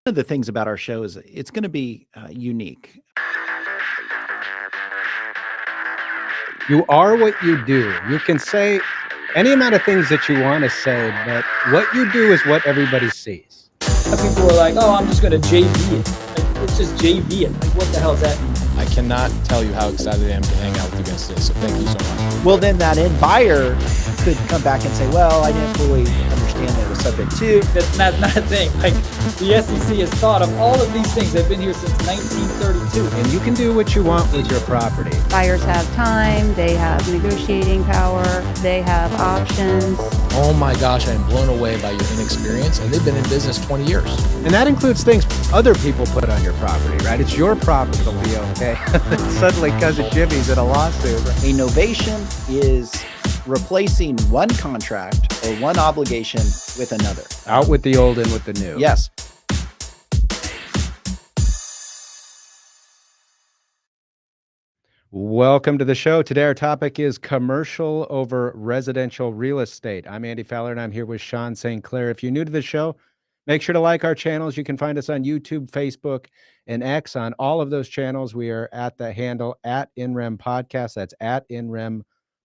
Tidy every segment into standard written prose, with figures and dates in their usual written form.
of the things about our show is it's going to be unique. You are what you do. You can say any amount of things that you want to say, but what you do is what everybody sees. People are like, oh, I'm just going to JV it. Like, it's just JV it. Like, what the hell does that mean? I cannot tell you how excited I am to hang out with you guys today, so thank you so much. Well, then that end buyer could come back and say, well, I didn't fully understand that it was subject to. That's not a thing. Like, the SEC has thought of all of these things. They've been here since 1932. And you can do what you want with your property. Buyers have time, they have negotiating power, they have options. Oh my gosh, I am blown away by your inexperience, and they've been in business 20 years. And that includes things other people put on your property, right? It's your property to be okay. Suddenly, Cousin Jimmy's in a lawsuit. A novation is replacing one contract or one obligation with another. Out with the old, in with the new. Yes. Welcome to the show. Today, our topic is commercial over residential real estate. I'm Andy Fowler, and I'm here with Sean St. Clair. If you're new to the show, make sure to like our channels. You can find us on YouTube, Facebook, and X. On all of those channels, we are at the handle @InRem Podcast. That's @InRem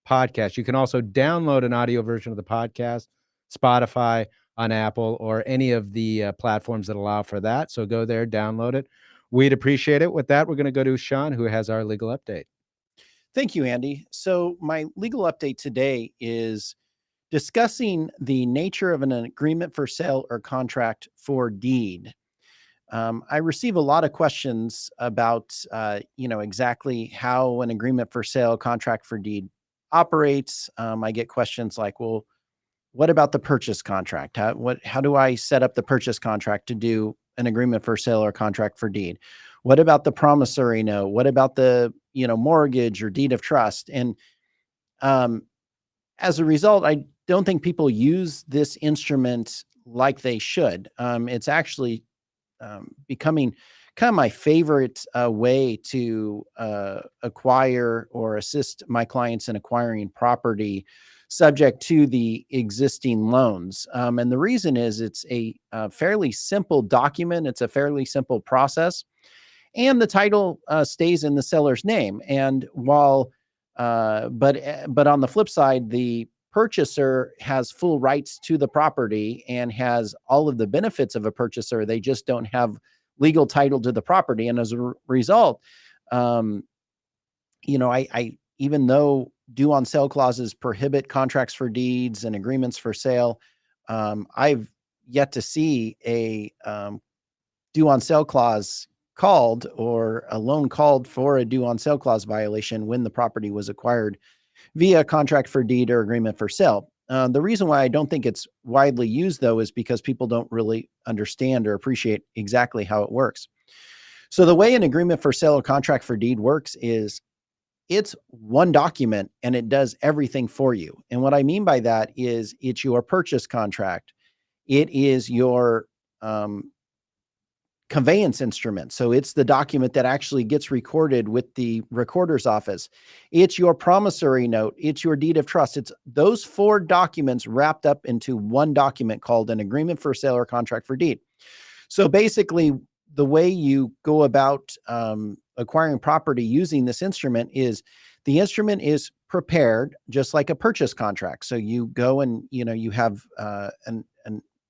Podcast. You can also download an audio version of the podcast, Spotify, on Apple, or any of the platforms that allow for that. So go there, download it. We'd appreciate it. With that, we're going to go to Sean, who has our legal update. Thank you, Andy. So my legal update today is discussing the nature of an agreement for sale or contract for deed. I receive a lot of questions about, exactly how an agreement for sale, contract for deed operates. I get questions like, well, what about the purchase contract? How do I set up the purchase contract to do an agreement for sale or contract for deed? What about the promissory note? What about the, mortgage or deed of trust? And as a result, I don't think people use this instrument like they should. It's actually becoming kind of my favorite way to acquire or assist my clients in acquiring property subject to the existing loans. And the reason is it's a fairly simple document. It's a fairly simple process. And the title stays in the seller's name. And while, but on the flip side, the purchaser has full rights to the property and has all of the benefits of a purchaser. They just don't have legal title to the property. And as a result, I even though due on sale clauses prohibit contracts for deeds and agreements for sale, I've yet to see a due on sale clause called or a loan called for a due on sale clause violation when the property was acquired via contract for deed or agreement for sale. The reason why I don't think it's widely used, though, is because people don't really understand or appreciate exactly how it works. So the way an agreement for sale or contract for deed works is it's one document and it does everything for you. And what I mean by that is it's your purchase contract. It is your conveyance instrument. So it's the document that actually gets recorded with the recorder's office. It's your promissory note. It's your deed of trust. It's those four documents wrapped up into one document called an agreement for sale or contract for deed. So basically, the way you go about acquiring property using this instrument is the instrument is prepared just like a purchase contract. So you go and, you have an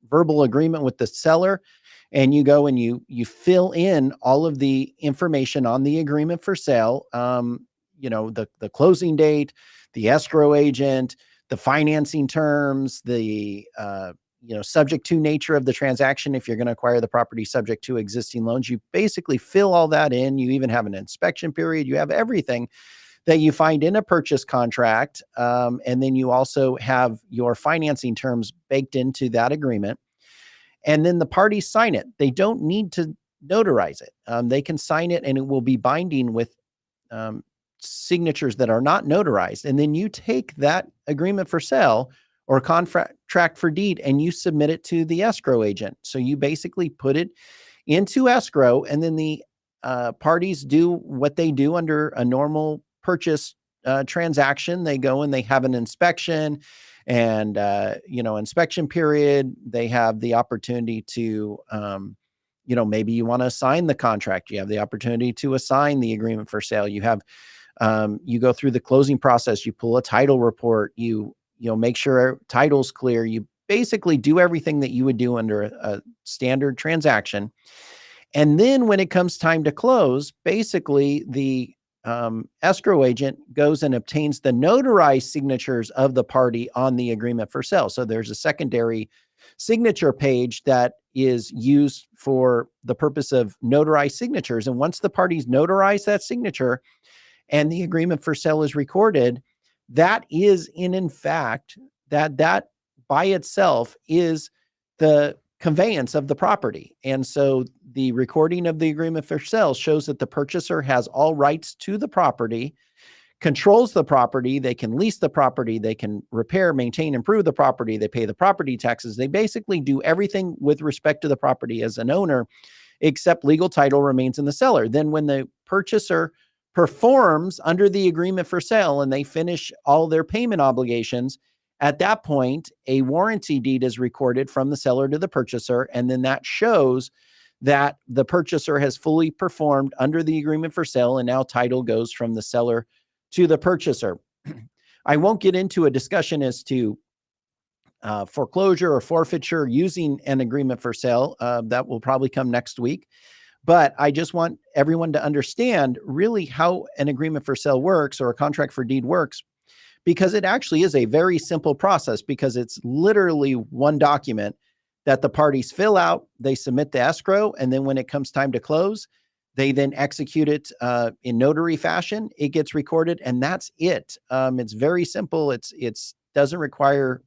verbal agreement with the seller, and you go and you fill in all of the information on the agreement for sale, the closing date, the escrow agent, the financing terms, the subject to nature of the transaction. If you're going to acquire the property subject to existing loans, you basically fill all that in. You even have an inspection period. You have everything that you find in a purchase contract. And then you also have your financing terms baked into that agreement. And then the parties sign it. They don't need to notarize it. They can sign it and it will be binding with signatures that are not notarized. And then you take that agreement for sale or contract for deed and you submit it to the escrow agent. So you basically put it into escrow, and then the parties do what they do under a normal purchase transaction. They go and they have an inspection and, inspection period. They have the opportunity to, maybe you want to assign the contract. You have the opportunity to assign the agreement for sale. You have, you go through the closing process, you pull a title report, you make sure title's clear. You basically do everything that you would do under a standard transaction. And then when it comes time to close, basically the escrow agent goes and obtains the notarized signatures of the party on the agreement for sale. So there's a secondary signature page that is used for the purpose of notarized signatures. And once the parties notarize that signature and the agreement for sale is recorded, that is in fact, that by itself is the conveyance of the property. And so the recording of the agreement for sale shows that the purchaser has all rights to the property, controls the property, they can lease the property, they can repair, maintain, improve the property, they pay the property taxes. They basically do everything with respect to the property as an owner, except legal title remains in the seller. Then when the purchaser performs under the agreement for sale and they finish all their payment obligations, at that point, a warranty deed is recorded from the seller to the purchaser, and then that shows that the purchaser has fully performed under the agreement for sale, and now title goes from the seller to the purchaser. I won't get into a discussion as to foreclosure or forfeiture using an agreement for sale. That will probably come next week. But I just want everyone to understand really how an agreement for sale works or a contract for deed works, because it actually is a very simple process, because it's literally one document that the parties fill out, they submit the escrow, and then when it comes time to close, they then execute it in notary fashion. It gets recorded, and that's it. It's very simple. It's doesn't require,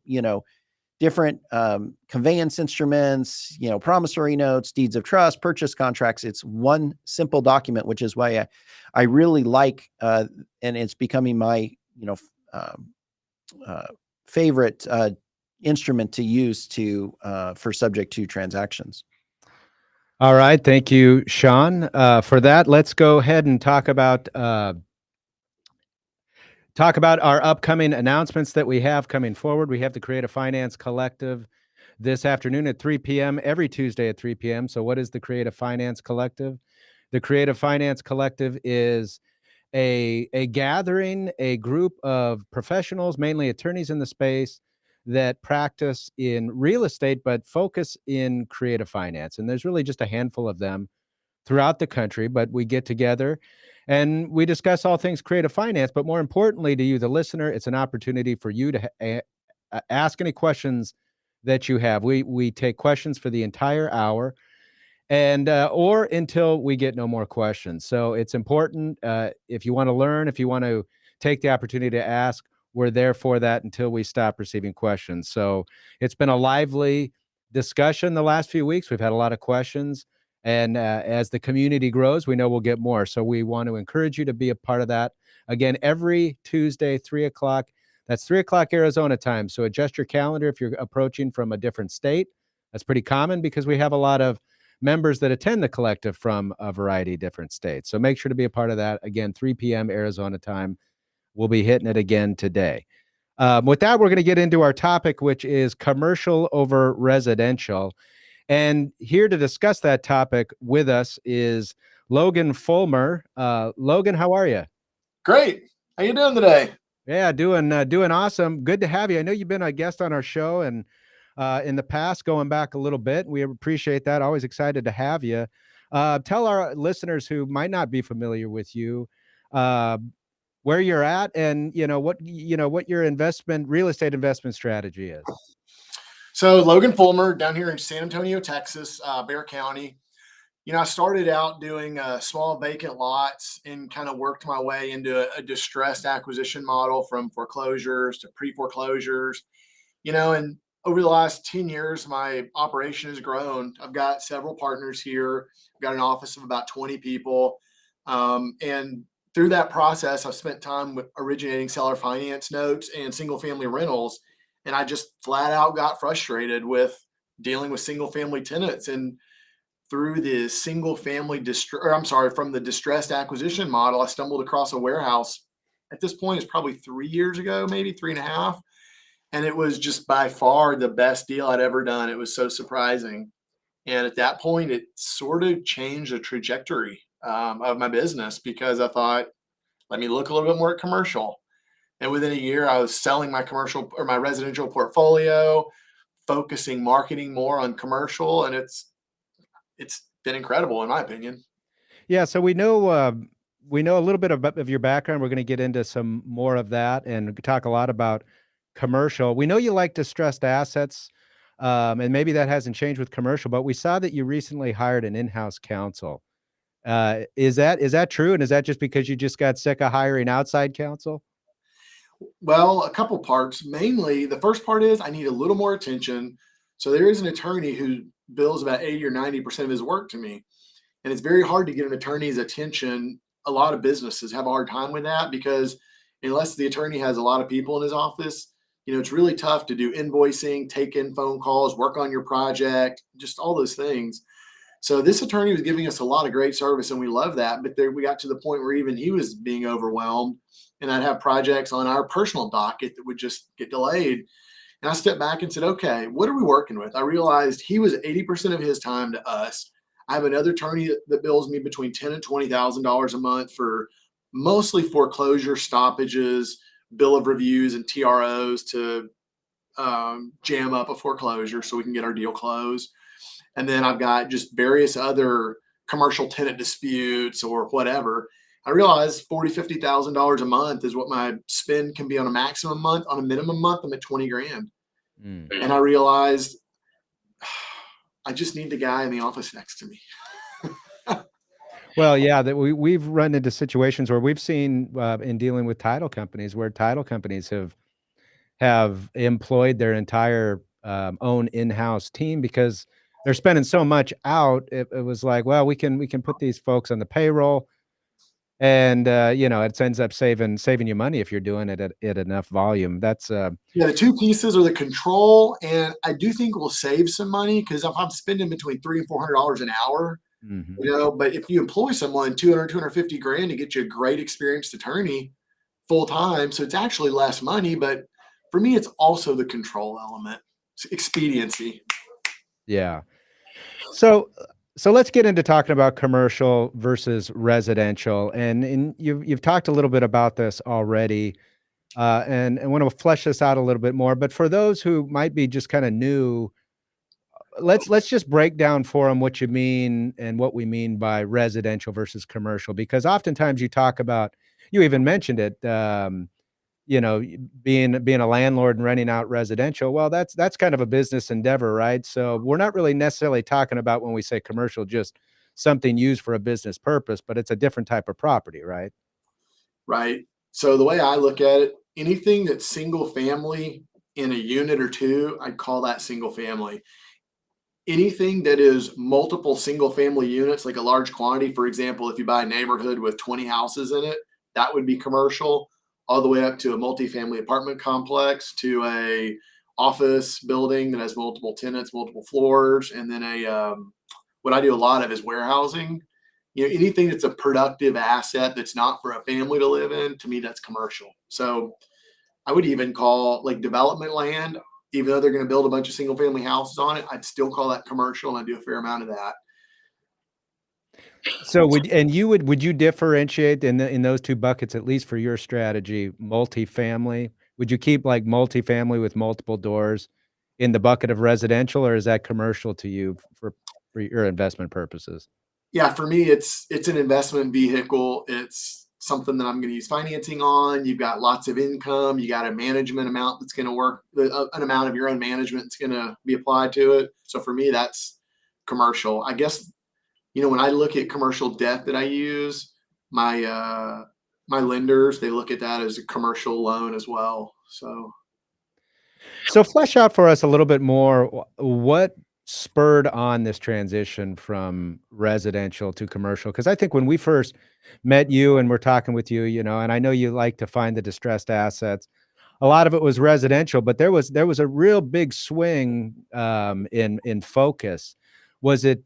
different conveyance instruments, promissory notes, deeds of trust, purchase contracts. It's one simple document, which is why I really like, and it's becoming my, favorite instrument to use for subject to transactions. All right. Thank you, Sean, for that. Let's go ahead and talk about our upcoming announcements that we have coming forward. We have the Creative Finance Collective this afternoon at 3 p.m., every Tuesday at 3 p.m. So what is the Creative Finance Collective? The Creative Finance Collective is a gathering, a group of professionals, mainly attorneys in the space, that practice in real estate, but focus in creative finance. And there's really just a handful of them throughout the country, but we get together and we discuss all things creative finance. But more importantly to you, the listener, it's an opportunity for you to ask any questions that you have. We take questions for the entire hour, and or until we get no more questions. So it's important, if you want to learn, if you want to take the opportunity to ask, we're there for that until we stop receiving questions. So it's been a lively discussion the last few weeks. We've had a lot of questions, and as the community grows, we know we'll get more. So we want to encourage you to be a part of that. Again, every Tuesday, 3 o'clock. That's 3 o'clock Arizona time. So adjust your calendar if you're approaching from a different state. That's pretty common because we have a lot of members that attend the collective from a variety of different states. So make sure to be a part of that. Again, 3 p.m. Arizona time. We'll be hitting it again today. With that, we're going to get into our topic, which is commercial over residential. And here to discuss that topic with us is Logan Fullmer. Logan, how are you? Great. How you doing today? Yeah, doing awesome. Good to have you. I know you've been a guest on our show and in the past, going back a little bit. We appreciate that. Always excited to have you. Tell our listeners who might not be familiar with you where you're at, and what your real estate investment strategy is. So Logan Fullmer down here in San Antonio, Texas, Bexar County. I started out doing small vacant lots and kind of worked my way into a distressed acquisition model, from foreclosures to pre-foreclosures, and over the last 10 years, my operation has grown. I've got several partners here. I've got an office of about 20 people. And through that process, I've spent time with originating seller finance notes and single family rentals. And I just flat out got frustrated with dealing with single family tenants. And through the from the distressed acquisition model, I stumbled across a warehouse. At this point, it's probably 3 years ago, maybe 3.5. And it was just by far the best deal I'd ever done. It was so surprising. And at that point, it sort of changed the trajectory of my business because I thought, let me look a little bit more at commercial. And within a year, I was selling my commercial or my residential portfolio, focusing marketing more on commercial, and it's been incredible in my opinion. Yeah, so we know a little bit of your background. We're going to get into some more of that and talk a lot about commercial. We know you like distressed assets, and maybe that hasn't changed with commercial, but we saw that you recently hired an in-house counsel. Is that true? And is that just because you just got sick of hiring outside counsel? Well, a couple parts. Mainly, the first part is I need a little more attention. So there is an attorney who bills about 80 or 90% of his work to me. And it's very hard to get an attorney's attention. A lot of businesses have a hard time with that because unless the attorney has a lot of people in his office, it's really tough to do invoicing, take in phone calls, work on your project, just all those things. So this attorney was giving us a lot of great service and we love that. But there we got to the point where even he was being overwhelmed and I'd have projects on our personal docket that would just get delayed. And I stepped back and said, okay, what are we working with? I realized he was 80% of his time to us. I have another attorney that bills me between $10,000 and $20,000 a month for mostly foreclosure stoppages, bill of reviews, and TROs to jam up a foreclosure so we can get our deal closed. And then I've got just various other commercial tenant disputes or whatever. I realized $40,000, $50,000 a month is what my spend can be on a maximum month. On a minimum month, I'm at 20 grand. And I realized I just need the guy in the office next to me. Well, yeah, that we've run into situations where we've seen in dealing with title companies where title companies have employed their entire own in-house team because they're spending so much out. It was like, well, we can put these folks on the payroll, and it ends up saving you money if you're doing it at enough volume. That's Yeah, the two pieces are the control, and I do think we'll save some money because if I'm spending between $300 and $400 an hour, but if you employ someone 250 grand to get you a great experienced attorney full time, so it's actually less money. But for me, it's also the control element, it's expediency. Yeah. So let's get into talking about commercial versus residential, and you've talked a little bit about this already, and I want to flesh this out a little bit more. But for those who might be just kind of new, let's just break down for them what you mean and what we mean by residential versus commercial, because oftentimes you even mentioned it, being a landlord and renting out residential. Well, that's kind of a business endeavor, right? So we're not really necessarily talking about, when we say commercial, just something used for a business purpose, but it's a different type of property, right? Right. So the way I look at it, anything that's single family in a unit or two, I'd call that single family. Anything that is multiple single family units, like a large quantity, for example, if you buy a neighborhood with 20 houses in it, that would be commercial, all the way up to a multifamily apartment complex, to a office building that has multiple tenants, multiple floors, and then what I do a lot of is warehousing. Anything that's a productive asset that's not for a family to live in, to me, that's commercial. So I would even call like development land, even though they're going to build a bunch of single family houses on it, I'd still call that commercial, and I do a fair amount of that. So would you differentiate in those two buckets, at least for your strategy, multifamily? Would you keep like multifamily with multiple doors in the bucket of residential, or is that commercial to you for your investment purposes? Yeah, for me, it's an investment vehicle. It's something that I'm going to use financing on. You've got lots of income. You got a management amount that's going to work, an amount of your own management that's going to be applied to it. So for me, that's commercial. I guess, when I look at commercial debt that I use, my lenders, they look at that as a commercial loan as well. So flesh out for us a little bit more what spurred on this transition from residential to commercial. Because I think when we first met you and we're talking with you, and I know you like to find the distressed assets, a lot of it was residential, but there was a real big swing in focus. Was it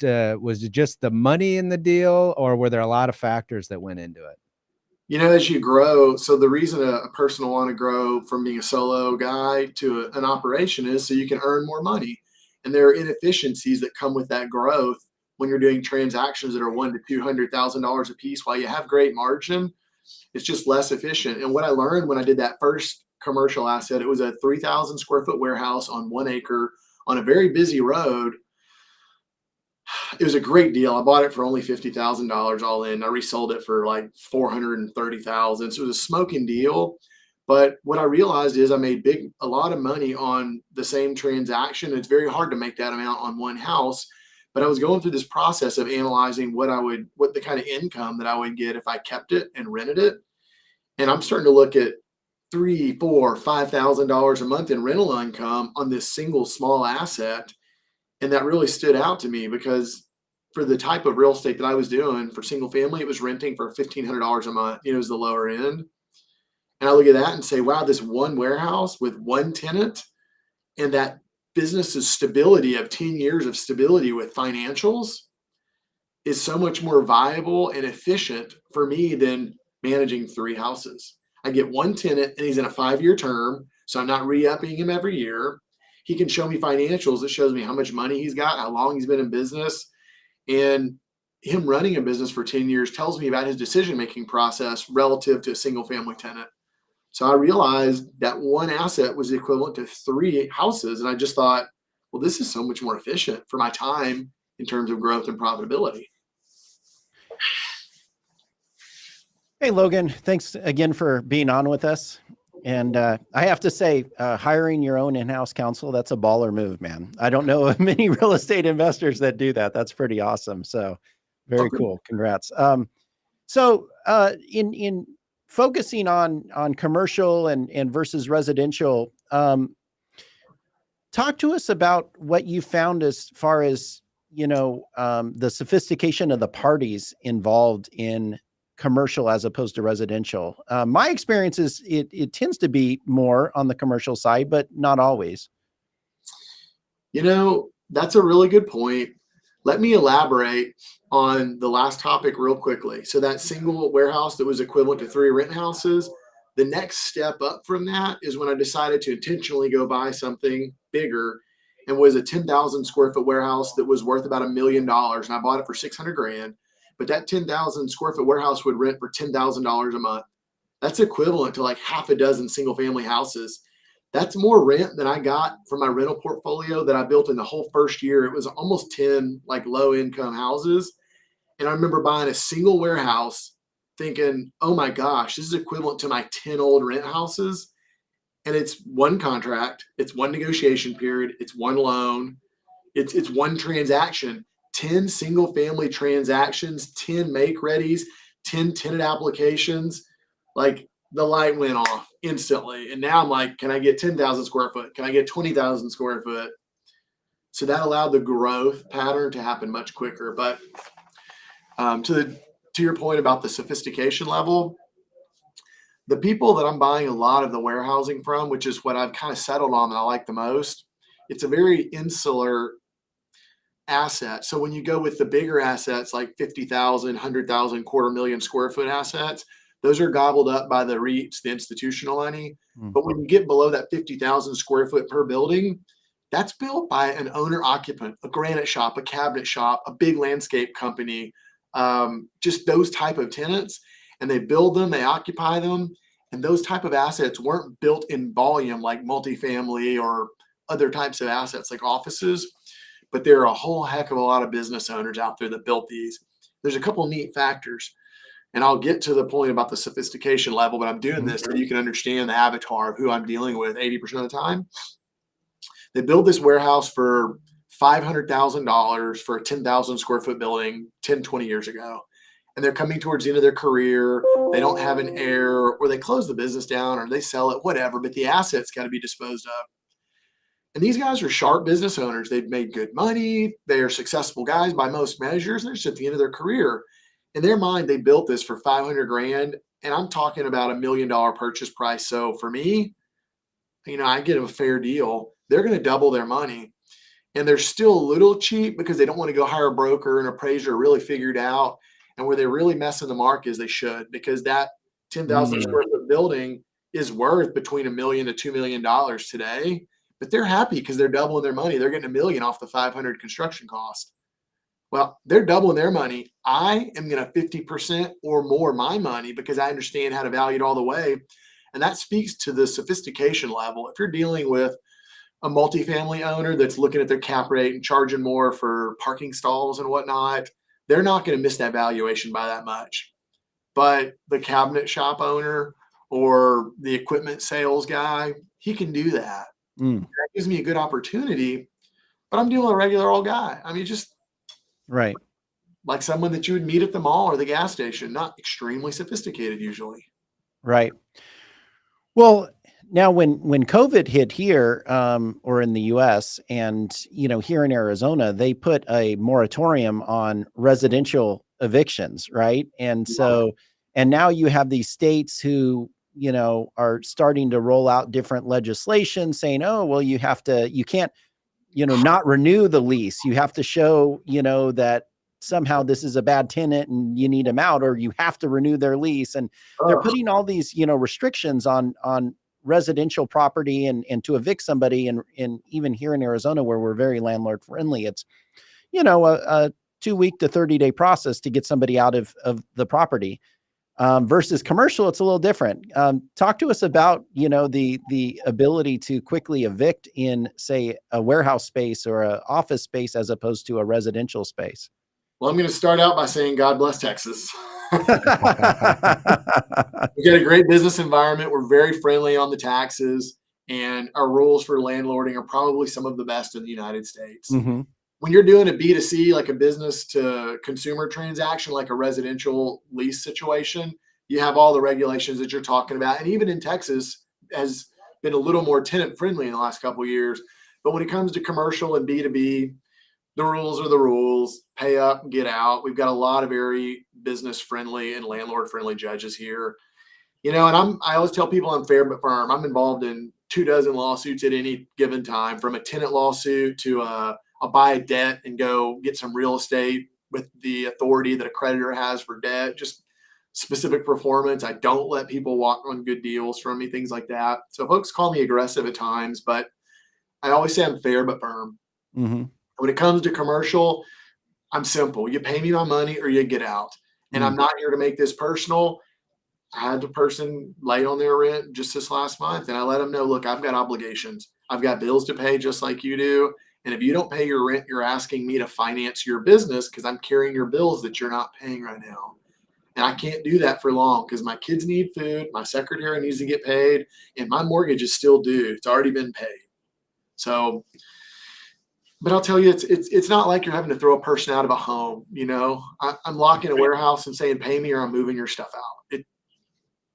just the money in the deal, or were there a lot of factors that went into it? As you grow, so the reason a person will want to grow from being a solo guy to an operation is so you can earn more money. And there are inefficiencies that come with that growth when you're doing transactions that are $100,000 to $200,000 a piece. While you have great margin, it's just less efficient. And what I learned when I did that first commercial asset, it was a 3,000 square foot warehouse on 1 acre on a very busy road. It was a great deal. I bought it for only $50,000 all in. I resold it for like $430,000. So it was a smoking deal. But what I realized is I made a lot of money on the same transaction. It's very hard to make that amount on one house. But I was going through this process of analyzing what the kind of income that I would get if I kept it and rented it. And I'm starting to look at $3,000, $4,000, $5,000 a month in rental income on this single small asset. And that really stood out to me because for the type of real estate that I was doing for single family, it was renting for $1,500 a month. It was the lower end. And I look at that and say, wow, this one warehouse with one tenant and that business's stability of 10 years of stability with financials is so much more viable and efficient for me than managing 3 houses. I get one tenant and he's in a 5-year term. So I'm not re-upping him every year. He can show me financials that shows me how much money he's got, how long he's been in business. And him running a business for 10 years tells me about his decision-making process relative to a single family tenant. So I realized that one asset was equivalent to 3 houses. And I just thought, well, this is so much more efficient for my time in terms of growth and profitability. Hey, Logan, thanks again for being on with us. And I have to say, hiring your own in-house counsel, that's a baller move, man. I don't know of many real estate investors that do that. That's pretty awesome. So very cool. Congrats. So in focusing on commercial and versus residential, talk to us about what you found as far as, the sophistication of the parties involved in commercial as opposed to residential. My experience is it tends to be more on the commercial side, but not always. That's a really good point. Let me elaborate on the last topic real quickly. So that single warehouse that was equivalent to 3 rent houses, the next step up from that is when I decided to intentionally go buy something bigger and was a 10,000 square foot warehouse that was worth about $1 million. And I bought it for $600,000. But that 10,000 square foot warehouse would rent for $10,000 a month. That's equivalent to like half a dozen single family houses. That's more rent than I got from my rental portfolio that I built in the whole first year. It was almost 10 like low income houses. And I remember buying a single warehouse thinking, oh my gosh, this is equivalent to my 10 old rent houses. And it's one contract, it's one negotiation period, it's one loan, it's one transaction. 10 single family transactions, 10 make readies, 10 tenant applications. Like the light went off instantly. And now I'm like, can I get 10,000 square foot? Can I get 20,000 square foot? So that allowed the growth pattern to happen much quicker. But to your point about the sophistication level, the people that I'm buying a lot of the warehousing from, which is what I've kind of settled on and I like the most, it's a very insular asset. So when you go with the bigger assets like 50,000, 100,000, 250,000 square foot assets, those are gobbled up by the REITs, the institutional money. Mm-hmm. But when you get below that 50,000 square foot per building, that's built by an owner occupant, a granite shop, a cabinet shop, a big landscape company, just those type of tenants. And they build them, they occupy them. And those type of assets weren't built in volume like multifamily or other types of assets like offices. But there are a whole heck of a lot of business owners out there that built these. There's a couple neat factors, and I'll get to the point about the sophistication level, but I'm doing this so you can understand the avatar of who I'm dealing with 80% of the time. They built this warehouse for $500,000 for a 10,000 square foot building 10, 20 years ago. And they're coming towards the end of their career. They don't have an heir, or they close the business down, or they sell it, whatever, but the asset's got to be disposed of. And these guys are sharp business owners. They've made good money. They are successful guys by most measures. They're just at the end of their career. In their mind, they built this for $500,000, and I'm talking about $1 million purchase price. So for me, I get a fair deal. They're going to double their money, and they're still a little cheap because they don't want to go hire a broker and appraiser really figured out. And where they're really messing the mark is they should, because that 10,000 square foot building is worth between $1 million to $2 million today. but they're happy because they're doubling their money. They're getting $1 million off the 500 construction cost. Well, they're doubling their money. I am going to 50% or more my money because I understand how to value it all the way. And that speaks to the sophistication level. If you're dealing with a multifamily owner that's looking at their cap rate and charging more for parking stalls and whatnot, they're not going to miss that valuation by that much. But the cabinet shop owner or the equipment sales guy, he can do that. That gives me a good opportunity, but I'm dealing with a regular old guy. I mean, just Right. like someone that you would meet at the mall or the gas station, not extremely sophisticated usually. Right. Well, now when COVID hit here, or in the US, and, here in Arizona, they put a moratorium on residential evictions. Right. And so, and now you have these states who, are starting to roll out different legislation saying, oh, well, you can't, not renew the lease. You have to show, that somehow this is a bad tenant and you need them out, or you have to renew their lease. And they're putting all these, restrictions on residential property and to evict somebody. And even here in Arizona, where we're very landlord friendly, it's, a 2-week to 30-day process to get somebody out of the property. Versus commercial, it's a little different. Talk to us about, the ability to quickly evict in, say, a warehouse space or an office space as opposed to a residential space. Well, I'm going to start out by saying God bless Texas. We got a great business environment. We're very friendly on the taxes, and our rules for landlording are probably some of the best in the United States. Mm-hmm. When you're doing a B2C, like a business to consumer transaction, like a residential lease situation, you have all the regulations that you're talking about. And even in Texas has been a little more tenant friendly in the last couple of years. But when it comes to commercial and B2B, the rules are the rules. Pay up and get out. We've got a lot of very business friendly and landlord friendly judges here. And I always tell people I'm fair but firm. I'm involved in 24 lawsuits at any given time, from a tenant lawsuit to I'll buy a debt and go get some real estate with the authority that a creditor has for debt, just specific performance. I don't let people walk on good deals from me, things like that. So folks call me aggressive at times, but I always say I'm fair but firm. Mm-hmm. When it comes to commercial, I'm simple. You pay me my money or you get out. And I'm not here to make this personal. I had the person late on their rent just this last month, and I let them know, look, I've got obligations. I've got bills to pay just like you do. And if you don't pay your rent, you're asking me to finance your business because I'm carrying your bills that you're not paying right now. And I can't do that for long because my kids need food, my secretary needs to get paid, and my mortgage is still due. It's already been paid. So, but I'll tell you, it's not like you're having to throw a person out of a home. I'm locking a warehouse and saying, pay me or I'm moving your stuff out.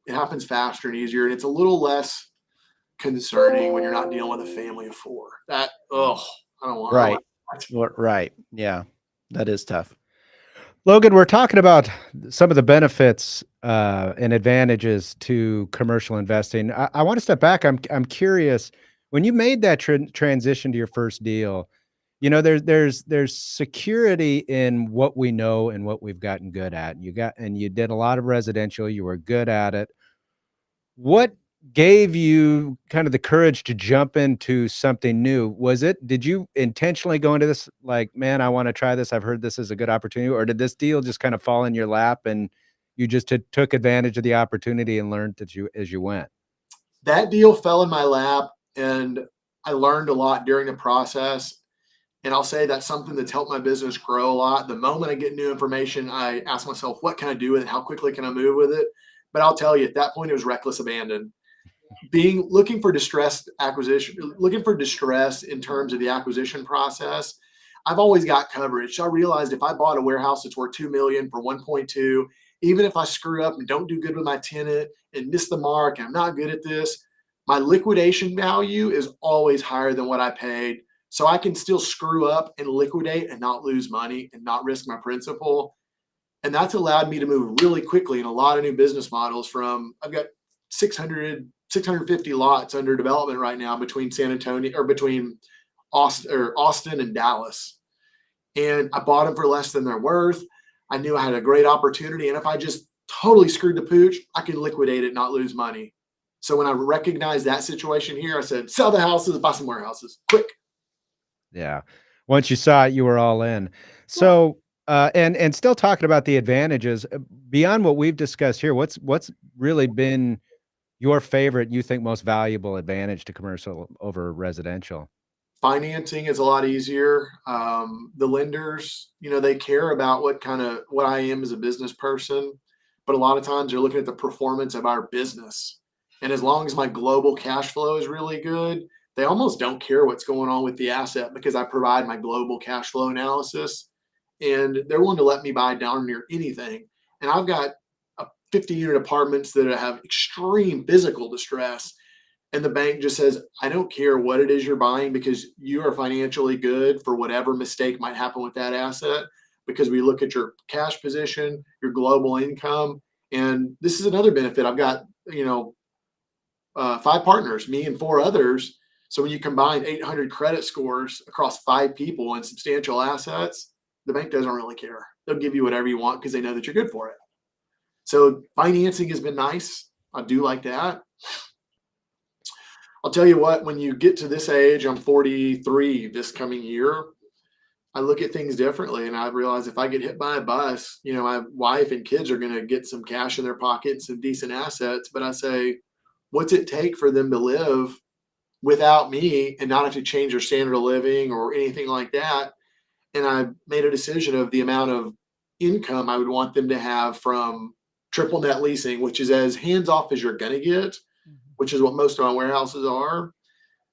It happens faster and easier, and it's a little less concerning when you're not dealing with a family of 4. I don't want. Right. Right. Yeah, that is tough. Logan, we're talking about some of the benefits and advantages to commercial investing. I want to step back. I'm curious, when you made that transition to your first deal, there's security in what we know and what we've gotten good at. You did a lot of residential. You were good at it. What gave you kind of the courage to jump into something new? Did you intentionally go into this like, man, I want to try this. I've heard this is a good opportunity, or did this deal just kind of fall in your lap and you just took advantage of the opportunity and learned as you went? That deal fell in my lap, and I learned a lot during the process. And I'll say that's something that's helped my business grow a lot. The moment I get new information, I ask myself, what can I do with it? How quickly can I move with it? But I'll tell you, at that point, it was reckless abandon. Looking for distress in terms of the acquisition process. I've always got coverage. So I realized if I bought a warehouse that's worth $2 million for 1.2, even if I screw up and don't do good with my tenant and miss the mark, and I'm not good at this, my liquidation value is always higher than what I paid. So I can still screw up and liquidate and not lose money and not risk my principal. And that's allowed me to move really quickly in a lot of new business models. I've got 650 lots under development right now between San Antonio or between Austin and Dallas. And I bought them for less than they're worth. I knew I had a great opportunity. And if I just totally screwed the pooch, I could liquidate it, not lose money. So when I recognized that situation here, I said, sell the houses, buy some warehouses, quick. Yeah. Once you saw it, you were all in. Yeah. So, and still talking about the advantages beyond what we've discussed here, what's really been your favorite, you think most valuable advantage to commercial over residential? Financing is a lot easier. The lenders, they care about what I am as a business person, but a lot of times they're looking at the performance of our business. And as long as my global cash flow is really good, they almost don't care what's going on with the asset because I provide my global cash flow analysis, and they're willing to let me buy down near anything. And I've got 50-unit apartments that have extreme physical distress, and the bank just says, I don't care what it is you're buying because you are financially good for whatever mistake might happen with that asset, because we look at your cash position, your global income. And this is another benefit. I've got, 5 partners, me and 4 others. So when you combine 800 credit scores across 5 people and substantial assets, the bank doesn't really care. They'll give you whatever you want because they know that you're good for it. So financing has been nice. I do like that. I'll tell you what, when you get to this age, I'm 43 this coming year, I look at things differently, and I realize if I get hit by a bus, my wife and kids are going to get some cash in their pockets and decent assets. But I say, what's it take for them to live without me and not have to change their standard of living or anything like that? And I made a decision of the amount of income I would want them to have from triple net leasing, which is as hands off as you're going to get, which is what most of my warehouses are.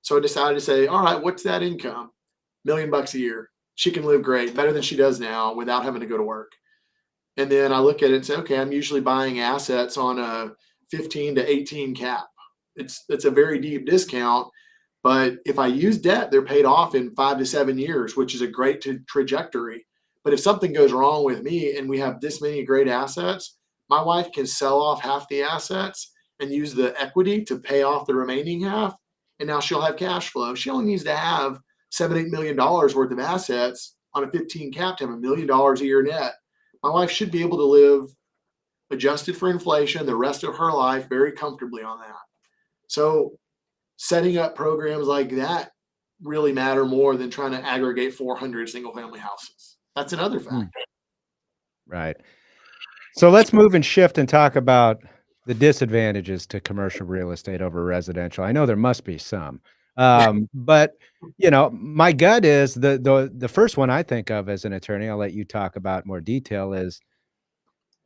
So I decided to say, all right, what's that income? $1 million a year. She can live great, better than she does now without having to go to work. And then I look at it and say, okay, I'm usually buying assets on a 15 to 18 cap. It's a very deep discount, but if I use debt, they're paid off in 5 to 7 years, which is a great trajectory. But if something goes wrong with me and we have this many great assets, my wife can sell off half the assets and use the equity to pay off the remaining half. And now she'll have cash flow. She only needs to have $7-8 million worth of assets on a 15 cap to have $1 million a year net. My wife should be able to live, adjusted for inflation, the rest of her life very comfortably on that. So setting up programs like that really matter more than trying to aggregate 400 single family houses. That's another factor. Right. So let's move and shift and talk about the disadvantages to commercial real estate over residential. I know there must be some, but my gut is the first one I think of as an attorney, I'll let you talk about more detail, is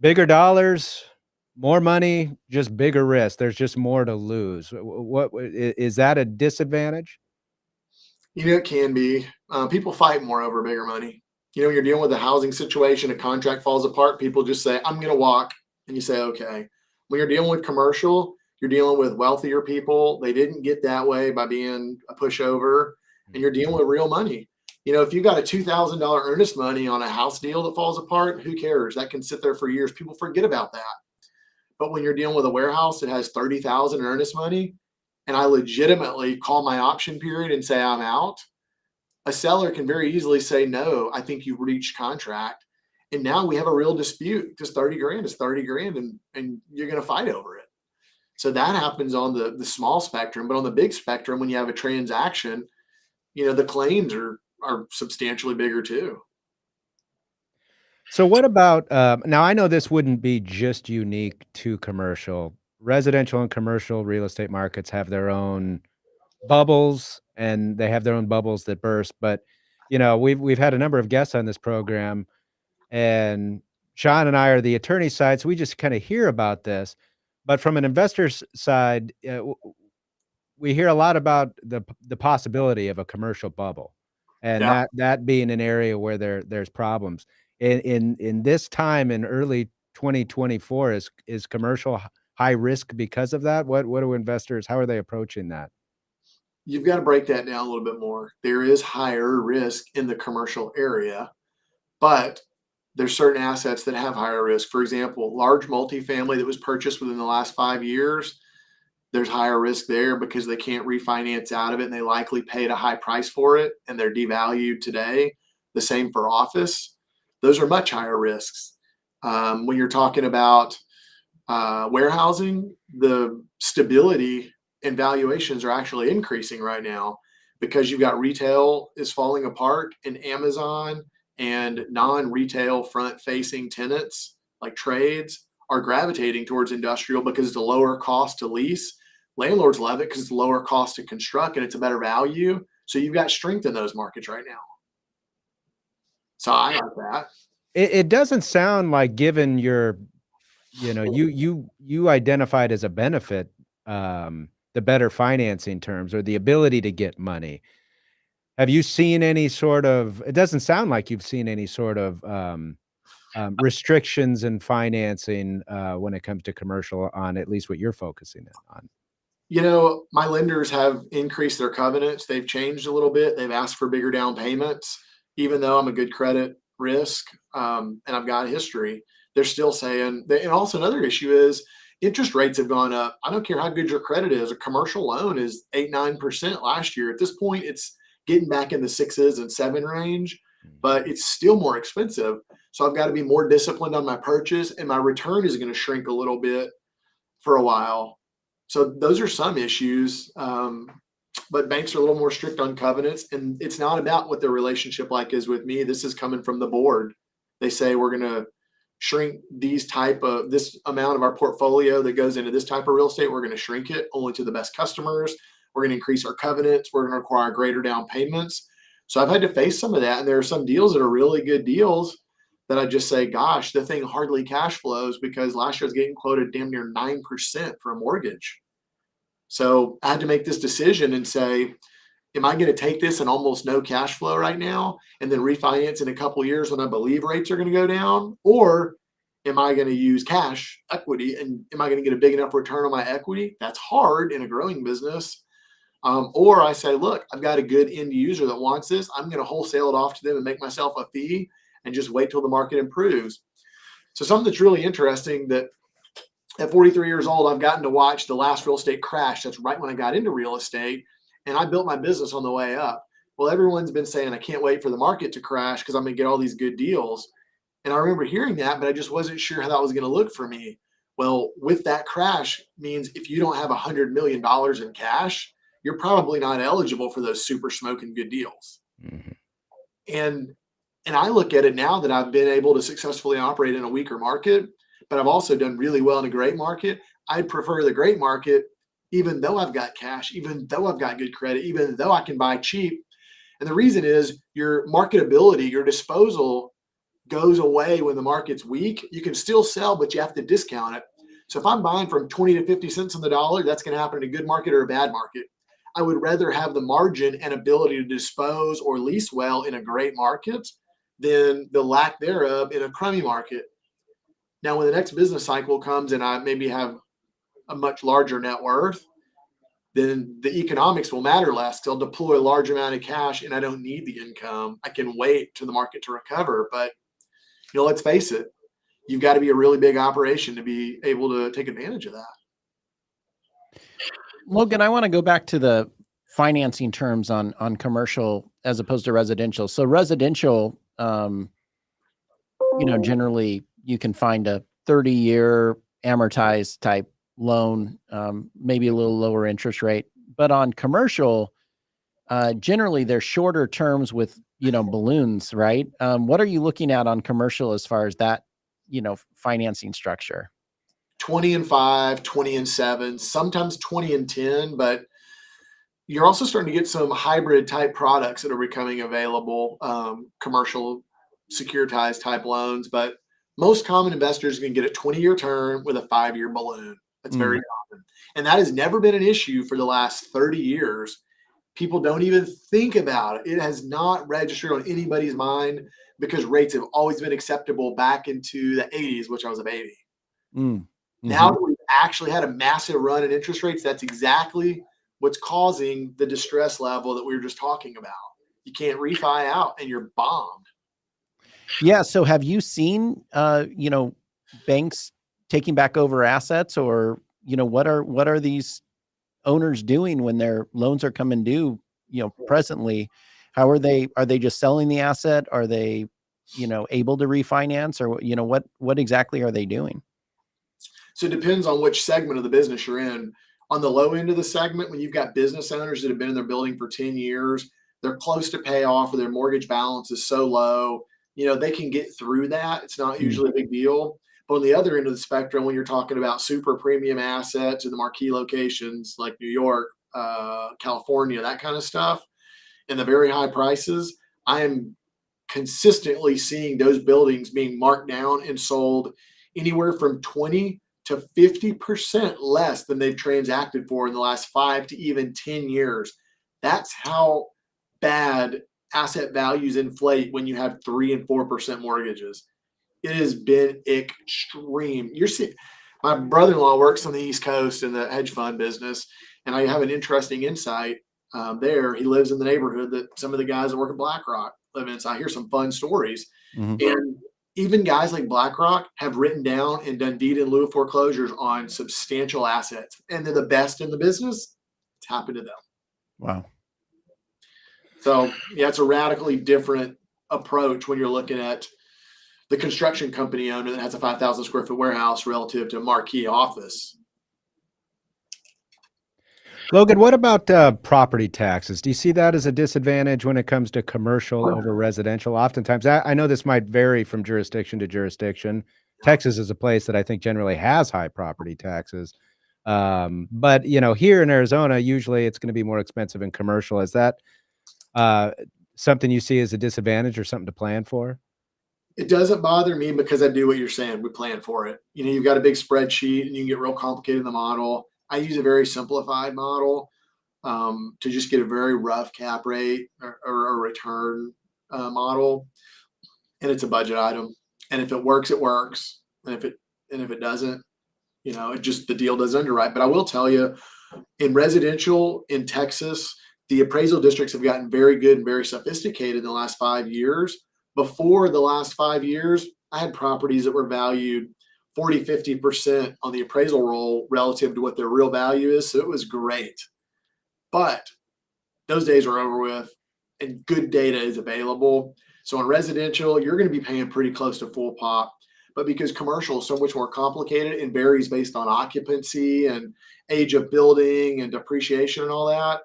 bigger dollars, more money, just bigger risk. There's just more to lose. What is that a disadvantage? It can be. People fight more over bigger money. When you're dealing with a housing situation, a contract falls apart, people just say, I'm going to walk. And you say, okay. When you're dealing with commercial, you're dealing with wealthier people. They didn't get that way by being a pushover, and you're dealing with real money. If you got a $2,000 earnest money on a house deal that falls apart, who cares? That can sit there for years. People forget about that. But when you're dealing with a warehouse that has $30,000 earnest money, and I legitimately call my option period and say I'm out, a seller can very easily say, no, I think you've reached contract. And now we have a real dispute because 30 grand is 30 grand and you're going to fight over it. So that happens on the small spectrum, but on the big spectrum, when you have a transaction, the claims are substantially bigger too. So what about, now I know this wouldn't be just unique to commercial. Residential and commercial real estate markets have their own bubbles, and they have their own bubbles that burst. But, we've had a number of guests on this program, and Sean and I are the attorney side, so we just kind of hear about this. But from an investor's side, we hear a lot about the possibility of a commercial bubble, and Yeah. that being an area where there's problems. In this time in early 2024, is commercial high risk because of that? What do investors, how are they approaching that? You've got to break that down a little bit more. There is higher risk in the commercial area, but there's certain assets that have higher risk. For example, large multifamily that was purchased within the last 5 years, there's higher risk there because they can't refinance out of it, and they likely paid a high price for it and they're devalued today. The same for office. Those are much higher risks. When you're talking about warehousing, the stability and valuations are actually increasing right now because you've got retail is falling apart, and Amazon and non-retail front-facing tenants like trades are gravitating towards industrial because it's a lower cost to lease. Landlords love it because it's lower cost to construct and it's a better value. So you've got strength in those markets right now. So I like that. It doesn't sound like, given your, you identified as a benefit, the better financing terms or the ability to get money. Have you seen any sort of, it doesn't sound like you've seen any sort of restrictions in financing when it comes to commercial, on at least what you're focusing on? My lenders have increased their covenants. They've changed a little bit. They've asked for bigger down payments, even though I'm a good credit risk and I've got a history. They're still saying and also another issue is interest rates have gone up. I don't care how good your credit is. A commercial loan is 8-9% last year. At this point, it's getting back in the 6s and 7 range, but it's still more expensive. So I've got to be more disciplined on my purchase, and my return is going to shrink a little bit for a while. So those are some issues. But banks are a little more strict on covenants, and it's not about what their relationship like is with me. This is coming from the board. They say we're going to shrink this amount of our portfolio that goes into this type of real estate. We're going to shrink it only to the best customers. We're going to increase our covenants. We're going to require greater down payments. So I've had to face some of that. And there are some deals that are really good deals that I just say, gosh, the thing hardly cash flows because last year I was getting quoted damn near 9% for a mortgage. So I had to make this decision and say, am I going to take this and almost no cash flow right now and then refinance in a couple of years when I believe rates are going to go down? Or am I going to use cash equity, and am I going to get a big enough return on my equity? That's hard in a growing business. Or I say, look, I've got a good end user that wants this. I'm going to wholesale it off to them and make myself a fee and just wait till the market improves. So something that's really interesting that at 43 years old, I've gotten to watch the last real estate crash. That's right when I got into real estate, and I built my business on the way up. Well, everyone's been saying, I can't wait for the market to crash because I'm going to get all these good deals. And I remember hearing that, but I just wasn't sure how that was going to look for me. Well, with that crash means if you don't have $100 million in cash, you're probably not eligible for those super smoking good deals. Mm-hmm. And I look at it now that I've been able to successfully operate in a weaker market, but I've also done really well in a great market. I'd prefer the great market, even though I've got cash, even though I've got good credit, even though I can buy cheap. And the reason is your marketability, your disposal goes away when the market's weak. You can still sell, but you have to discount it. So if I'm buying from 20 to 50 cents on the dollar, that's going to happen in a good market or a bad market. I would rather have the margin and ability to dispose or lease well in a great market than the lack thereof in a crummy market. Now, when the next business cycle comes and I maybe have a much larger net worth, then the economics will matter less. They'll deploy a large amount of cash and I don't need the income. I can wait to the market to recover. But, let's face it, you've got to be a really big operation to be able to take advantage of that. Logan, I want to go back to the financing terms on commercial as opposed to residential. So residential, generally you can find a 30-year amortized type loan, maybe a little lower interest rate. But on commercial, generally they're shorter terms with, balloons, right? What are you looking at on commercial as far as that, financing structure? 20 and 5, 20 and 7, sometimes 20 and 10, but you're also starting to get some hybrid type products that are becoming available, commercial securitized type loans, but most common investors can get a 20-year term with a 5-year balloon. That's very common. And that has never been an issue for the last 30 years. People don't even think about it. It has not registered on anybody's mind because rates have always been acceptable back into the 80s, which I was a baby. Now that we've actually had a massive run in interest rates, that's exactly what's causing the distress level that we were just talking about. You can't refi out and you're bombed. Yeah. So have you seen, banks taking back over assets, or, what are these owners doing when their loans are coming due, presently? How are they just selling the asset? Are they, able to refinance, or, what exactly are they doing? So it depends on which segment of the business you're in. On the low end of the segment, when you've got business owners that have been in their building for 10 years, they're close to pay off or their mortgage balance is so low, they can get through that. It's not usually a big deal. But on the other end of the spectrum, when you're talking about super premium assets in the marquee locations like New York, California, that kind of stuff, and the very high prices, I am consistently seeing those buildings being marked down and sold anywhere from 20 to 50% less than they've transacted for in the last 5 to even 10 years. That's how bad asset values inflate when you have 3 and 4% mortgages. It has been extreme. You're seeing, my brother-in-law works on the East Coast in the hedge fund business, and I have an interesting insight there. He lives in the neighborhood that some of the guys that work at BlackRock live in. So I hear some fun stories. And even guys like BlackRock have written down and done deed in lieu of foreclosures on substantial assets, and they're the best in the business. It's happened to them. Wow. So yeah, it's a radically different approach when you're looking at the construction company owner that has a 5,000 square foot warehouse relative to a marquee office. Logan, what about property taxes? Do you see that as a disadvantage when it comes to commercial over residential? Oftentimes, I know this might vary from jurisdiction to jurisdiction. Texas is a place that I think generally has high property taxes. But, here in Arizona, usually it's going to be more expensive in commercial. Is that something you see as a disadvantage or something to plan for? It doesn't bother me because I do what you're saying. We plan for it. You've got a big spreadsheet and you can get real complicated in the model. I use a very simplified model to just get a very rough cap rate or a return model, and it's a budget item. And if it works, it works. And if it doesn't, it just the deal doesn't underwrite. But I will tell you, in residential in Texas, the appraisal districts have gotten very good and very sophisticated in the last 5 years. Before the last 5 years, I had properties that were valued 40, 50% on the appraisal roll relative to what their real value is. So it was great. But those days are over with and good data is available. So in residential, you're going to be paying pretty close to full pop. But because commercial is so much more complicated and varies based on occupancy and age of building and depreciation and all that,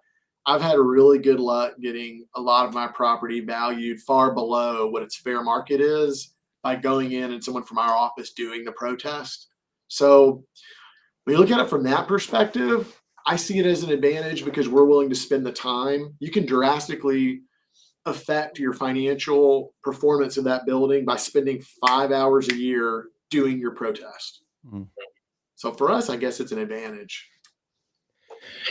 I've had really good luck getting a lot of my property valued far below what its fair market is by going in and someone from our office doing the protest. So when you look at it from that perspective, I see it as an advantage because we're willing to spend the time. You can drastically affect your financial performance of that building by spending 5 hours a year doing your protest. So for us, I guess it's an advantage.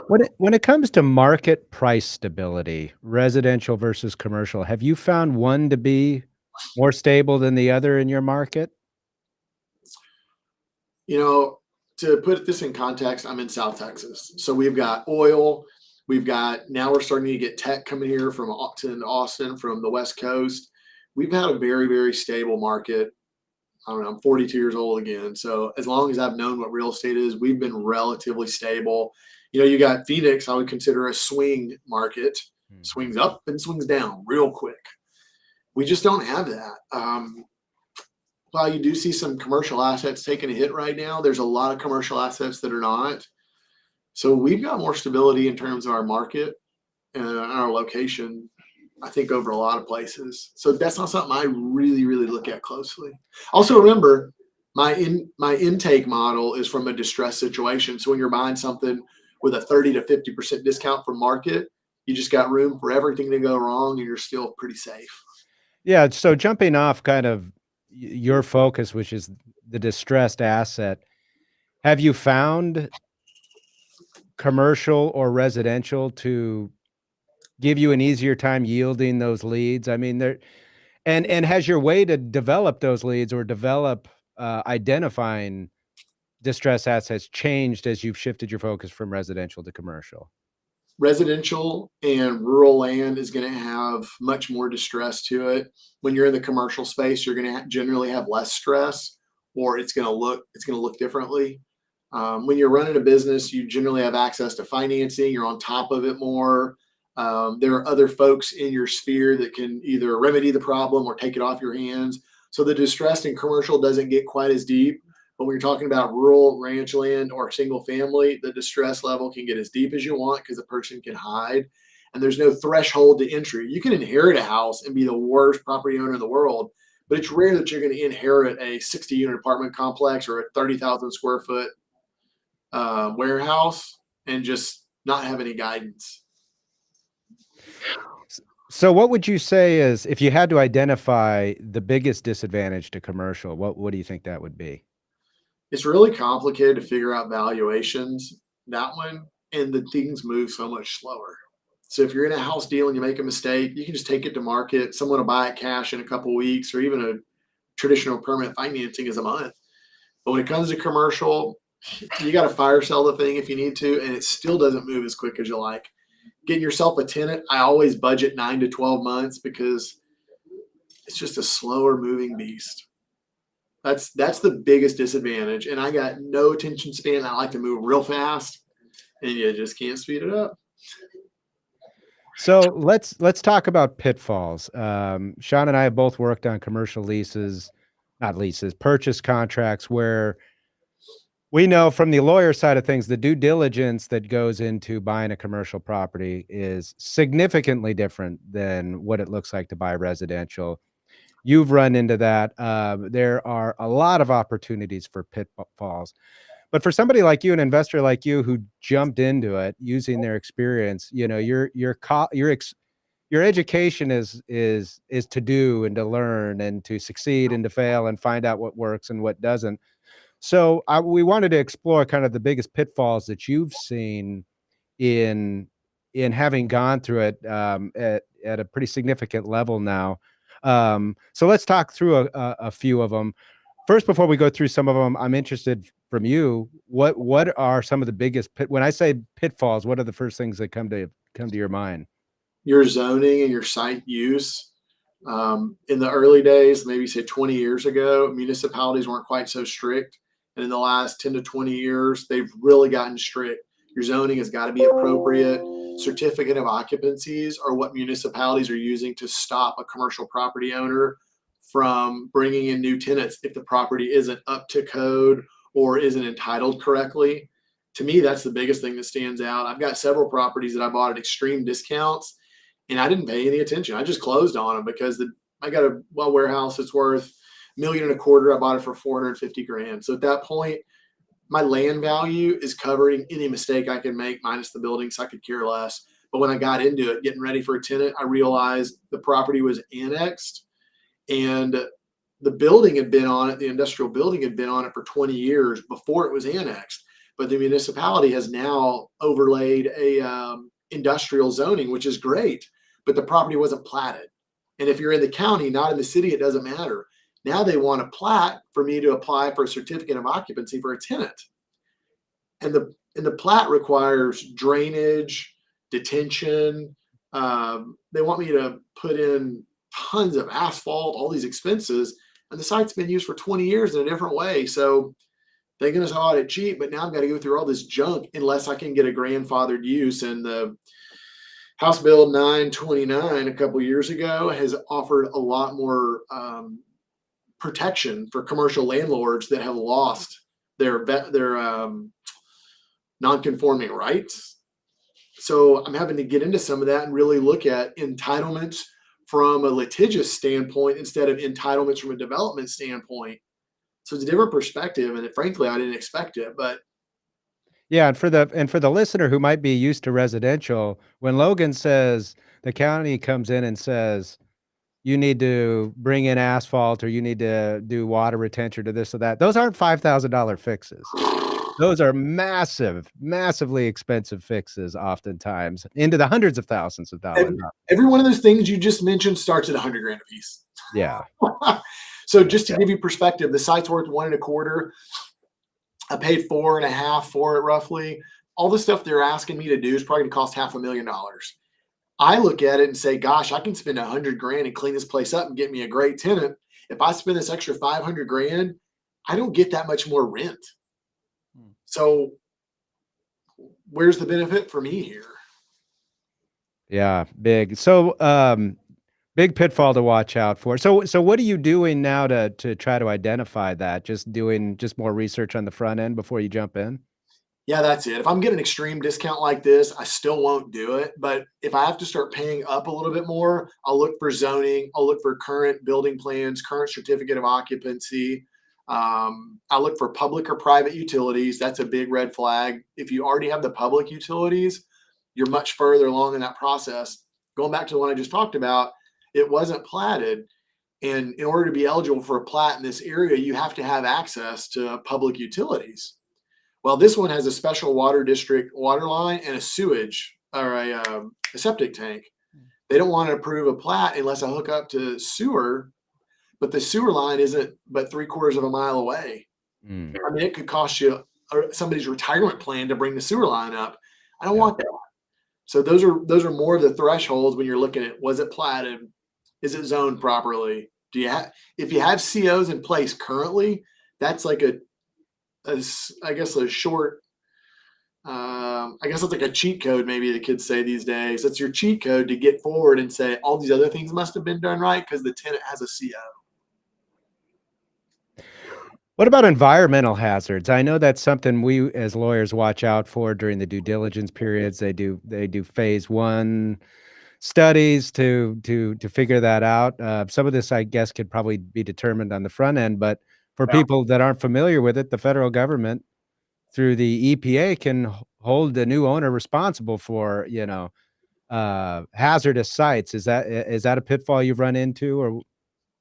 When it comes to market price stability, residential versus commercial, have you found one to be more stable than the other in your market? To put this in context, I'm in South Texas. So we've got oil. Now we're starting to get tech coming here from Austin, from the West Coast. We've had a very, very stable market. I don't know, I'm 42 years old again. So as long as I've known what real estate is, we've been relatively stable. You got Phoenix, I would consider a swing market, swings up and swings down real quick. We just don't have that. While you do see some commercial assets taking a hit right now, there's a lot of commercial assets that are not. So we've got more stability in terms of our market and our location, I think, over a lot of places. So that's not something I really, really look at closely. Also, remember, my intake model is from a distressed situation. So when you're buying something with a 30 to 50% discount from market, you just got room for everything to go wrong and you're still pretty safe. Yeah. So jumping off kind of your focus, which is the distressed asset, have you found commercial or residential to give you an easier time yielding those leads? I mean, and has your way to develop those leads or develop identifying distressed assets changed as you've shifted your focus from residential to commercial? Residential and rural land is going to have much more distress to it. When you're in the commercial space, you're going to generally have less stress, or it's going to look differently. When you're running a business, you generally have access to financing. You're on top of it more. There are other folks in your sphere that can either remedy the problem or take it off your hands. So the distress in commercial doesn't get quite as deep. But when you're talking about rural ranch land or single family, the distress level can get as deep as you want because the person can hide. And there's no threshold to entry. You can inherit a house and be the worst property owner in the world, but it's rare that you're going to inherit a 60 unit apartment complex or a 30,000 square foot warehouse and just not have any guidance. So what would you say is, if you had to identify the biggest disadvantage to commercial, what do you think that would be? It's really complicated to figure out valuations, that one, and the things move so much slower. So if you're in a house deal and you make a mistake, you can just take it to market. Someone will buy it cash in a couple of weeks, or even a traditional permanent financing is a month. But when it comes to commercial, you got to fire sell the thing if you need to, and it still doesn't move as quick as you like. Getting yourself a tenant, I always budget 9 to 12 months because it's just a slower moving beast. That's the biggest disadvantage. And I got no attention span. I like to move real fast, and you just can't speed it up. So let's talk about pitfalls. Sean and I have both worked on commercial leases, not leases, purchase contracts, where we know from the lawyer side of things, the due diligence that goes into buying a commercial property is significantly different than what it looks like to buy residential. You've run into that. There are a lot of opportunities for pitfalls. But for somebody like you, an investor like you who jumped into it using their experience, you know, your education is to do and to learn and to succeed and to fail and find out what works and what doesn't. So we wanted to explore kind of the biggest pitfalls that you've seen in having gone through it at a pretty significant level now. So let's talk through a few of them. First, before we go through some of them, I'm interested from you, what are some of the biggest when I say pitfalls, what are the first things that come to your mind? Your zoning and your site use. In the early days, maybe say 20 years ago, municipalities weren't quite so strict. And in the last 10 to 20 years, they've really gotten strict. Your zoning has got to be appropriate. Certificate of occupancies are what municipalities are using to stop a commercial property owner from bringing in new tenants if the property isn't up to code or isn't entitled correctly. To me, that's the biggest thing that stands out. I've got several properties that I bought at extreme discounts, and I didn't pay any attention. I just closed on them because I got a warehouse that's worth $1.25 million. I bought it for $450,000. So at that point, my land value is covering any mistake I can make minus the building, so I could care less. But when I got into it, getting ready for a tenant, I realized the property was annexed, and the building had been on it. The industrial building had been on it for 20 years before it was annexed. But the municipality has now overlaid a industrial zoning, which is great, but the property wasn't platted. And if you're in the county, not in the city, it doesn't matter. Now they want a plat for me to apply for a certificate of occupancy for a tenant. And the plat requires drainage, detention. They want me to put in tons of asphalt, all these expenses, and the site's been used for 20 years in a different way. So they're going to sell it cheap, but now I've got to go through all this junk unless I can get a grandfathered use. And the House Bill 929 a couple years ago has offered a lot more protection for commercial landlords that have lost their non-conforming rights. So I'm having to get into some of that and really look at entitlements from a litigious standpoint instead of entitlements from a development standpoint. So it's a different perspective, and frankly, I didn't expect it. But yeah, and for the listener who might be used to residential, when Logan says the county comes in and says you need to bring in asphalt or you need to do water retention or this or that, those aren't $5,000 fixes. Those are massively expensive fixes, oftentimes into the hundreds of thousands of dollars. Every one of those things you just mentioned starts at $100,000 a piece. Yeah. So just to give you perspective, the site's worth $1.25. I paid $4.5 for it roughly. All the stuff they're asking me to do is probably going to cost $500,000. I look at it and say, gosh, I can spend $100,000 and clean this place up and get me a great tenant. If I spend this extra $500,000, I don't get that much more rent. So where's the benefit for me here? Yeah, big. So Big pitfall to watch out for. So what are you doing now to try to identify that? Just doing more research on the front end before you jump in? Yeah, that's it. If I'm getting an extreme discount like this, I still won't do it. But if I have to start paying up a little bit more, I'll look for zoning. I'll look for current building plans, current certificate of occupancy. I look for public or private utilities. That's a big red flag. If you already have the public utilities, you're much further along in that process. Going back to the one I just talked about, it wasn't platted. And in order to be eligible for a plat in this area, you have to have access to public utilities. Well, this one has a special water district water line and a sewage or a septic tank. They don't want to approve a plat unless I hook up to sewer, but the sewer line isn't but 3/4 of a mile away. Mm. I mean, it could cost you somebody's retirement plan to bring the sewer line up. I don't want that. So those are more of the thresholds when you're looking at, was it platted? Is it zoned properly? Do you have, if you have COs in place currently, that's like I guess a short, I guess it's like a cheat code, maybe the kids say these days. That's your cheat code to get forward and say all these other things must have been done right because the tenant has a CO. What about environmental hazards? I know that's something we as lawyers watch out for during the due diligence periods. They do phase one studies to figure that out. Some of this, I guess, could probably be determined on the front end, but for people that aren't familiar with it, the federal government through the EPA can hold the new owner responsible for, hazardous sites. Is that a pitfall you've run into? Or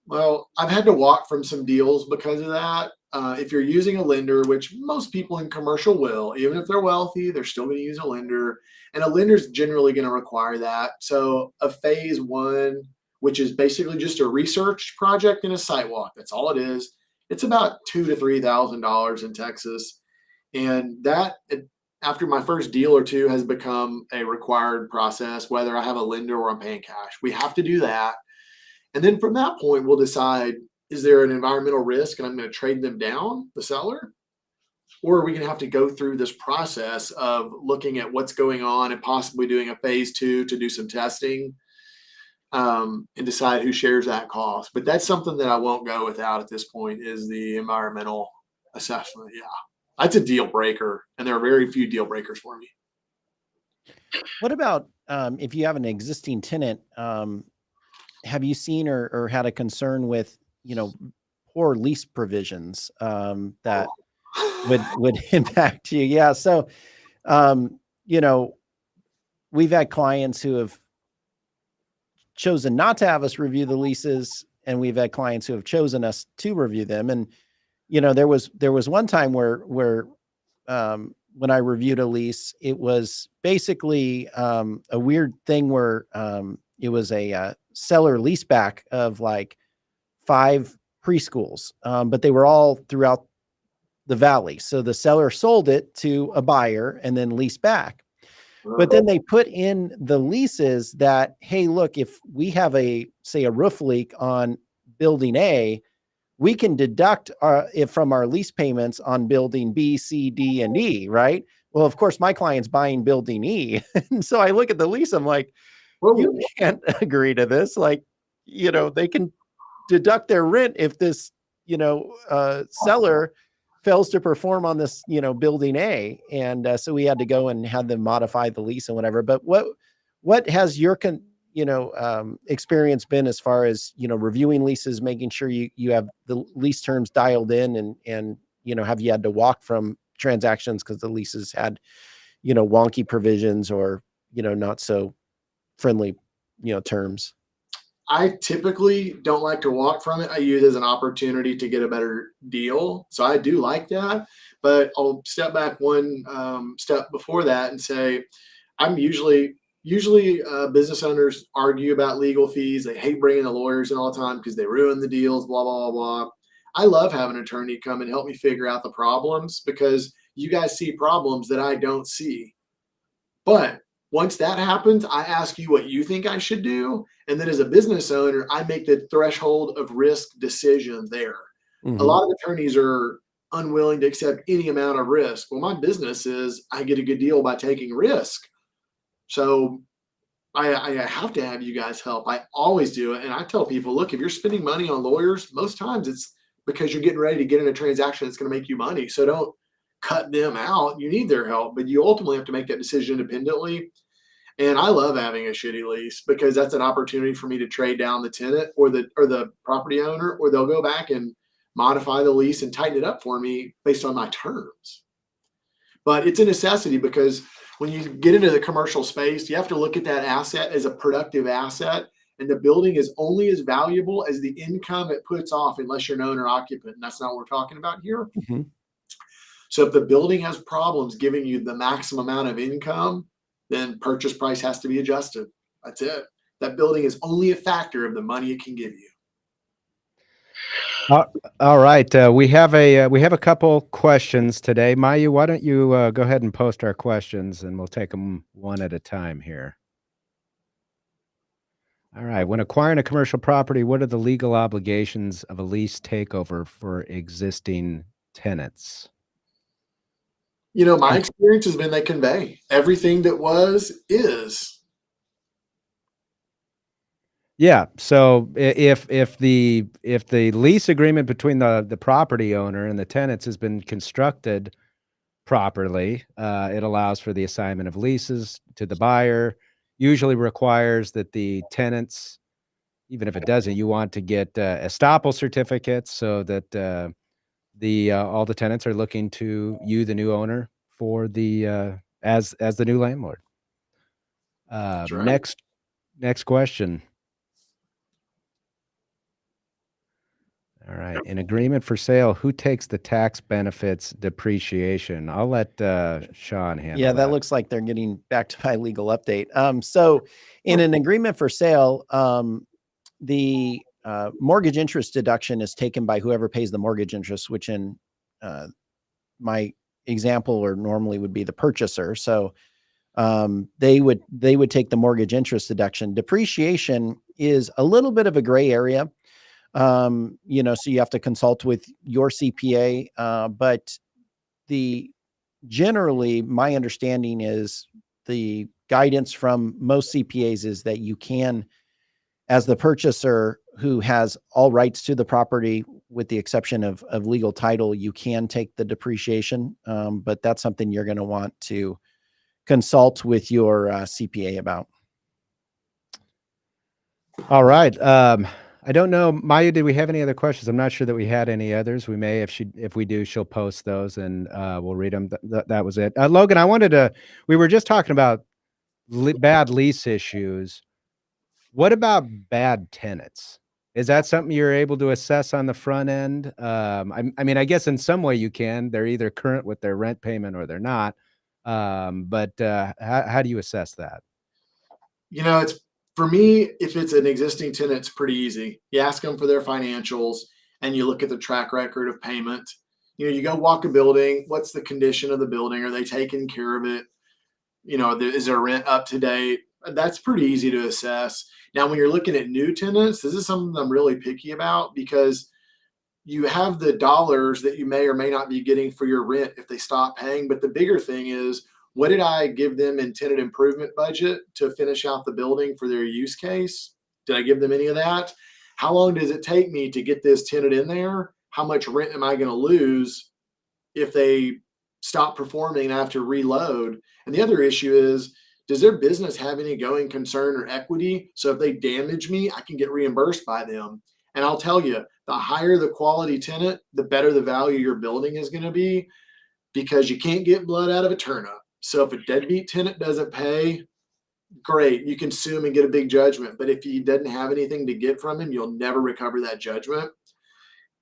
Well, I've had to walk from some deals because of that. If you're using a lender, which most people in commercial will, even if they're wealthy, they're still going to use a lender. And a lender's generally going to require that. So a phase one, which is basically just a research project and a site walk, that's all it is. It's about $2,000 to $3,000 in Texas. And that, after my first deal or two, has become a required process, whether I have a lender or I'm paying cash. We have to do that. And then from that point, we'll decide, is there an environmental risk and I'm going to trade them down, the seller? Or are we going to have to go through this process of looking at what's going on and possibly doing a phase two to do some testing and decide who shares that cost? But that's something that I won't go without at this point, is the environmental assessment. Yeah, that's a deal breaker. And there are very few deal breakers for me. What about if you have an existing tenant? Have you seen or had a concern with, poor lease provisions that would impact you? Yeah. So, we've had clients who have chosen not to have us review the leases, and we've had clients who have chosen us to review them. And, there was one time where when I reviewed a lease, it was basically a weird thing where it was a seller leaseback of like 5 preschools, but they were all throughout the valley. So the seller sold it to a buyer and then leased back. But then they put in the leases that, hey, look, if we have say a roof leak on building A, we can deduct it from our lease payments on building B, C, D, and E, right? Well, of course, my client's buying building E. And so I look at the lease, I'm like, you can't agree to this. Like, they can deduct their rent if this, seller fails to perform on this, building A. And so we had to go and have them modify the lease and whatever. But what has your, experience been as far as, reviewing leases, making sure you have the lease terms dialed in and, have you had to walk from transactions because the leases had, wonky provisions or, not so friendly, terms? I typically don't like to walk from it. I use it as an opportunity to get a better deal. So I do like that, but I'll step back one step before that and say, I'm usually business owners argue about legal fees. They hate bringing the lawyers in all the time because they ruin the deals, blah, blah, blah, blah. I love having an attorney come and help me figure out the problems because you guys see problems that I don't see. But once that happens, I ask you what you think I should do. And then as a business owner, I make the threshold of risk decision there. Mm-hmm. A lot of attorneys are unwilling to accept any amount of risk. Well, my business is I get a good deal by taking risk. So I have to have you guys help. I always do it. And I tell people, look, if you're spending money on lawyers, most times it's because you're getting ready to get in a transaction that's going to make you money. So don't cut them out. You need their help, but you ultimately have to make that decision independently. And I love having a shitty lease because that's an opportunity for me to trade down the tenant or the property owner, or they'll go back and modify the lease and tighten it up for me based on my terms. But it's a necessity because when you get into the commercial space, you have to look at that asset as a productive asset. And the building is only as valuable as the income it puts off, unless you're an owner occupant. And that's not what we're talking about here. Mhm. So if the building has problems giving you the maximum amount of income, then purchase price has to be adjusted. That's it. That building is only a factor of the money it can give you. All right. We have a couple questions today. Mayu, why don't you go ahead and post our questions, and we'll take them one at a time here. All right. When acquiring a commercial property, what are the legal obligations of a lease takeover for existing tenants? You know, my experience has been they convey everything that was is. Yeah. So if the lease agreement between the property owner and the tenants has been constructed properly, it allows for the assignment of leases to the buyer. Usually requires that the tenants, even if it doesn't, you want to get estoppel certificates so that all the tenants are looking to you, the new owner, for the as the new landlord. That's right. Next question. All right. In agreement for sale, who takes the tax benefits depreciation? I'll let Sean handle Yeah, that. that looks like they're getting back to my legal update. So in an agreement for sale, the mortgage interest deduction is taken by whoever pays the mortgage interest, which in my example or normally would be the purchaser. So they would take the mortgage interest deduction. Depreciation is a little bit of a gray area. You know, so you have to consult with your CPA, but generally my understanding is the guidance from most CPAs is that you can, as the purchaser who has all rights to the property, with the exception of legal title, you can take the depreciation. But that's something you're going to want to consult with your CPA about. All right. I don't know, Maya, did we have any other questions? I'm not sure that we had any others. We may, if we do, she'll post those and we'll read them. That was it. Logan, we were just talking about bad lease issues. What about bad tenants? Is that something you're able to assess on the front end? I mean, I guess in some way you can. They're either current with their rent payment or they're not. But how do you assess that? You know, it's for me, if it's an existing tenant, it's pretty easy. You ask them for their financials and you look at the track record of payment. You know, you go walk a building. What's the condition of the building? Are they taking care of it? You know, is their rent up to date? That's pretty easy to assess. Now, when you're looking at new tenants, this is something I'm really picky about because you have the dollars that you may or may not be getting for your rent if they stop paying. But the bigger thing is, what did I give them in tenant improvement budget to finish out the building for their use case? Did I give them any of that? How long does it take me to get this tenant in there? How much rent am I going to lose if they stop performing and I have to reload? And the other issue is, does their business have any going concern or equity? So if they damage me, I can get reimbursed by them. And I'll tell you, the higher the quality tenant, the better the value your building is going to be, because you can't get blood out of a turnip. So if a deadbeat tenant doesn't pay, great, you can sue him and get a big judgment. But if he doesn't have anything to get from him, you'll never recover that judgment.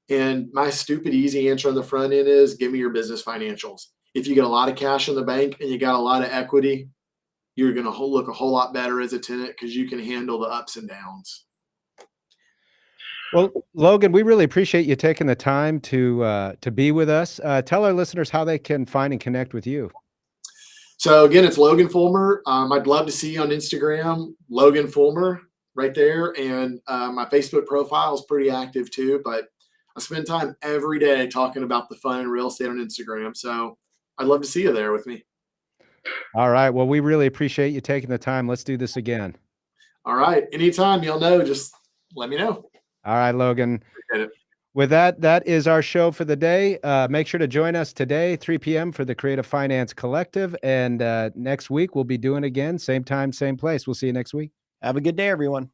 And my stupid, easy answer on the front end is, give me your business financials. If you get a lot of cash in the bank and you got a lot of equity, you're going to look a whole lot better as a tenant because you can handle the ups and downs. Well, Logan, we really appreciate you taking the time to be with us. Tell our listeners how they can find and connect with you. So again, it's Logan Fullmer. I'd love to see you on Instagram, Logan Fullmer, right there. And my Facebook profile is pretty active too, but I spend time every day talking about the fun in real estate on Instagram. So I'd love to see you there with me. All right. Well, we really appreciate you taking the time. Let's do this again. All right. Anytime you'll know, just let me know. All right, Logan. Appreciate it. With that, that is our show for the day. Make sure to join us today, 3 p.m. for the Creative Finance Collective. And next week, we'll be doing it again. Same time, same place. We'll see you next week. Have a good day, everyone.